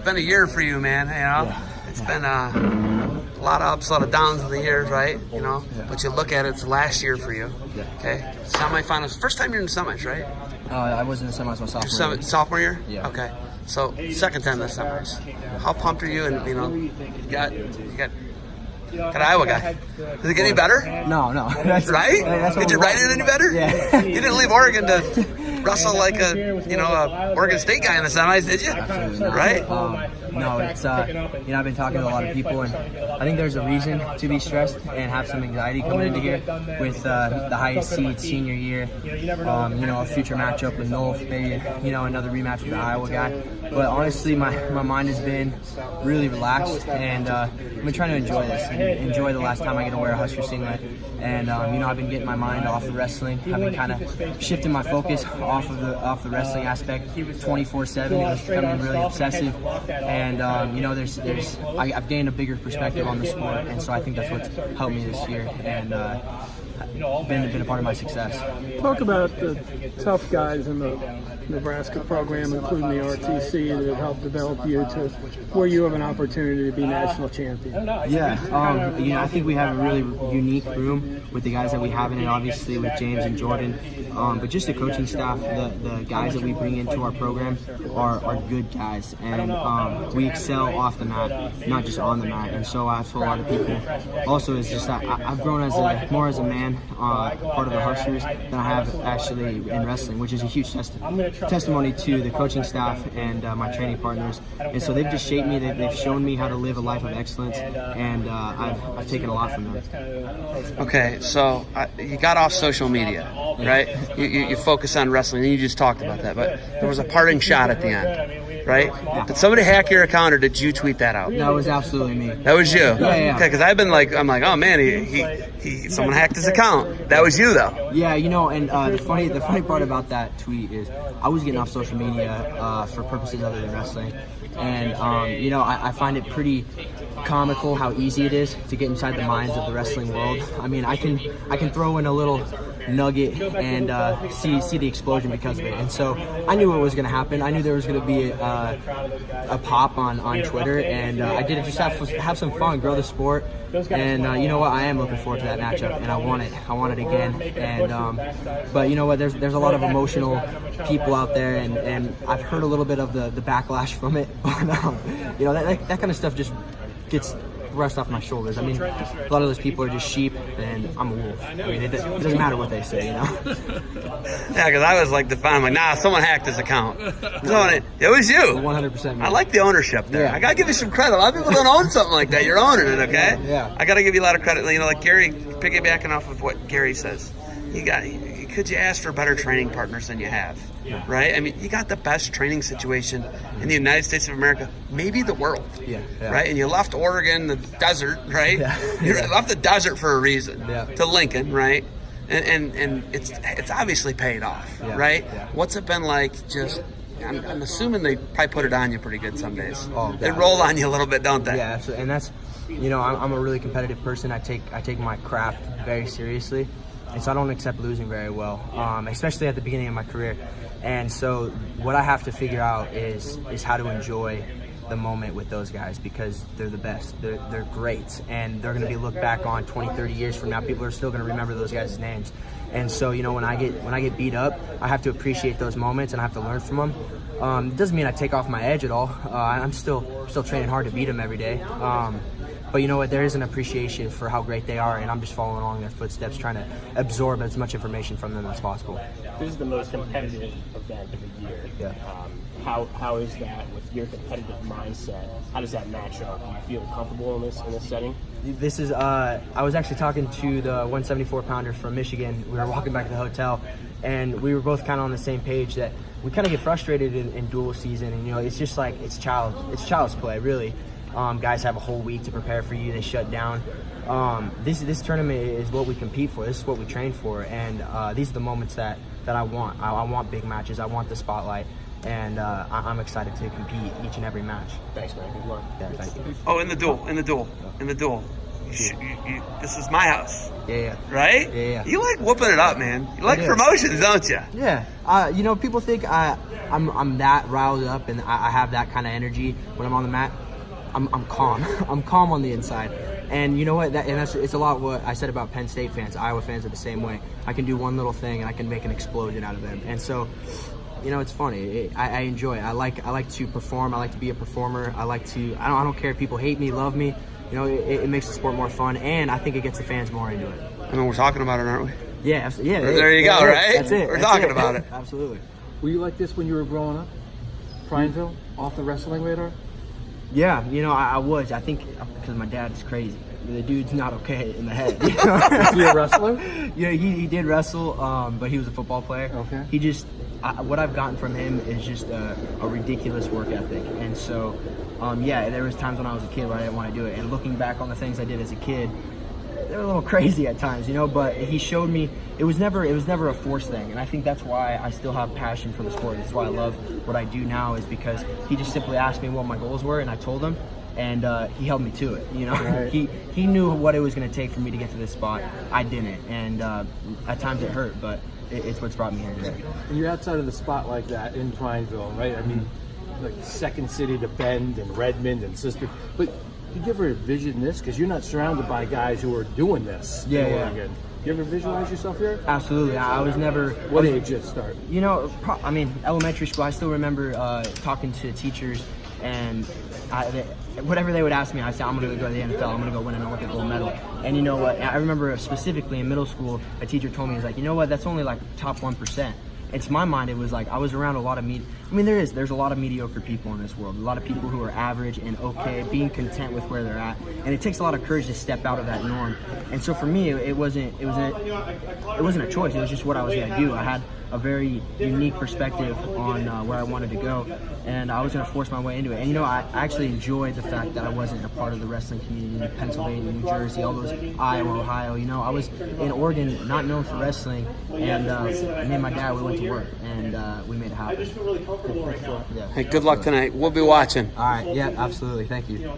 been a year for you, man. It's been a lot of ups, a lot of downs in the years, right? But you look at it, it's the last year for you. Okay, semifinals. First time you're in the semis, right? I was in the semis my sophomore year. Sophomore year? Yeah. Okay. So second time in the semis. How pumped are you? And you got Iowa guy. Does it get any better? No. Right? Did you write it any better? Yeah. You didn't leave Oregon to wrestle like a Oregon State guy in the semis, did you? Absolutely not. Right? No, it's I've been talking to a lot of people, and I think there's a reason to be stressed and have some anxiety coming into here with the highest seed senior year. A future matchup with Nolf, maybe another rematch with the Iowa guy. But honestly, my mind has been really relaxed, and I've been trying to enjoy this and enjoy the last time I get to wear a Husker singlet. And I've been getting my mind off the wrestling. I've been kind of shifting my focus off the wrestling aspect 24/7. It was becoming really obsessive, and I've gained a bigger perspective on the sport, and so I think that's what's helped me this year and been a part of my success. Talk about the tough guys in the Nebraska program, including the RTC, that have helped develop you to where you have an opportunity to be national champion. Yeah, I think we have a really unique room with the guys that we have in it, obviously with James and Jordan, but just the coaching staff, the guys that we bring into our program are good guys, and we excel off the mat, not just on the mat. And so I've told a lot of people also is just that I've grown more as a man, part of the Huskers, than I have actually in wrestling, which is a huge testimony to the coaching staff and my training partners. And so they've just shaped me. They've shown me how to live a life of excellence, and I've taken a lot from them. Okay, so you got off social media, right? You focus on wrestling, and you just talked about that, but there was a parting shot at the end, right? Yeah. Did somebody hack your account, or did you tweet that out? That was absolutely me. That was you? Yeah. Okay, because I'm like, oh man, someone hacked his account. That was you, though. Yeah, and the funny part about that tweet is I was getting off social media for purposes other than wrestling, and I find it pretty comical how easy it is to get inside the minds of the wrestling world. I mean, I can throw in a little nugget and see the explosion because of it. And so I knew what was going to happen. I knew there was going to be a pop on Twitter, and I did it just have some fun, grow the sport. And you know what? I am looking forward to that matchup, and I want it again. And but you know what? There's a lot of emotional people out there, and I've heard a little bit of the backlash from it. But that kind of stuff just gets rust off my shoulders. I mean, a lot of those people are just sheep, and I'm a wolf. I mean, it doesn't matter what they say, Yeah, because I was like defining, like, nah, someone hacked his account. It was you. 100%. I like the ownership there. Yeah. I gotta give you some credit. A lot of people don't own something like that. You're owning it, okay? Yeah. I gotta give you a lot of credit. Like Gary, piggybacking off of what Gary says, could you ask for better training partners than you have? Yeah. Right? I mean, you got the best training situation in the United States of America, maybe the world. Yeah. Right? And you left Oregon, the desert, right? Yeah. You left the desert for a reason. Yeah. To Lincoln, right? And it's obviously paid off, right? Yeah. What's it been like? I'm assuming they probably put it on you pretty good some days. Oh, they roll on you a little bit, don't they? Yeah, absolutely. And that's, I'm a really competitive person. I take my craft very seriously, and so I don't accept losing very well, especially at the beginning of my career. And so what I have to figure out is how to enjoy the moment with those guys, because they're the best. They're great, and they're going to be looked back on 20, 30 years from now. People are still going to remember those guys' names. And so, when I get beat up, I have to appreciate those moments, and I have to learn from them. It doesn't mean I take off my edge at all. I'm still training hard to beat them every day. But you know what? There is an appreciation for how great they are, and I'm just following along their footsteps, trying to absorb as much information from them as possible. This is the most competitive event of the year. Yeah. How is that with your competitive mindset? How does that match up? Do you feel comfortable in this setting? This is. I was actually talking to the 174-pounder from Michigan. We were walking back to the hotel, and we were both kind of on the same page that we kind of get frustrated in dual season, and it's just like it's child's play, really. Guys have a whole week to prepare for you. They shut down. This tournament is what we compete for. This is what we train for, and these are the moments that I want. I want big matches. I want the spotlight, and I'm excited to compete each and every match. Thanks, man. Good luck. Yeah, thank you. Oh, in the duel. this is my house, Yeah. right? Yeah. You like whooping it up, man. You like do. promotions, don't you? Yeah. People think I'm that riled up and I have that kind of energy when I'm on the mat. I'm calm. I'm calm on the inside. And you know what? It's a lot what I said about Penn State fans. Iowa fans are the same way. I can do one little thing and I can make an explosion out of them. And so, it's funny. I enjoy it. I like to perform. I like to be a performer. I don't care if people hate me, love me. It makes the sport more fun, and I think it gets the fans more into it. I mean, we're talking about it, aren't we? Yeah. There you go, right? That's it. We're talking about it. Absolutely. Were you like this when you were growing up? Prineville, off the wrestling radar? Yeah, I was. I think because my dad is crazy. The dude's not okay in the head. Is he a wrestler? Yeah, he did wrestle, but he was a football player. Okay. He just, what I've gotten from him is just a ridiculous work ethic. And so, there was times when I was a kid where I didn't want to do it. And looking back on the things I did as a kid, they were a little crazy at times, but he showed me it was never a forced thing. And I think that's why I still have passion for the sport. That's why I love what I do now, is because he just simply asked me what my goals were, and I told him, and he held me to it. Right. He knew what it was going to take for me to get to this spot. I didn't, and at times it hurt, but it's what's brought me here today. And you're outside of the spot like that in Prineville, right? I mean, like second city to Bend and Redmond and Sister. But did you ever envision this? Because you're not surrounded by guys who are doing this in Oregon. You ever visualize yourself here? Absolutely. I was never. What age did it start? Elementary school. I still remember talking to teachers, and whatever they would ask me, I said, I'm going to go to the NFL. I'm going to go win an Olympic gold medal. And you know what? I remember specifically in middle school, a teacher told me, he's like, you know what? That's only like top 1%. And to my mind, it was like I was around a lot of there's a lot of mediocre people in this world. A lot of people who are average and okay, being content with where they're at. And it takes a lot of courage to step out of that norm. And so for me, it wasn't a choice. It was just what I was going to do. I had a very unique perspective on where I wanted to go, and I was going to force my way into it. And I actually enjoyed the fact that I wasn't a part of the wrestling community in Pennsylvania, New Jersey, all those Iowa, Ohio. I was in Oregon, not known for wrestling, and me and my dad, we went to work, and we made it happen. Hey, good luck tonight. We'll be watching. All right, yeah, absolutely. Thank you.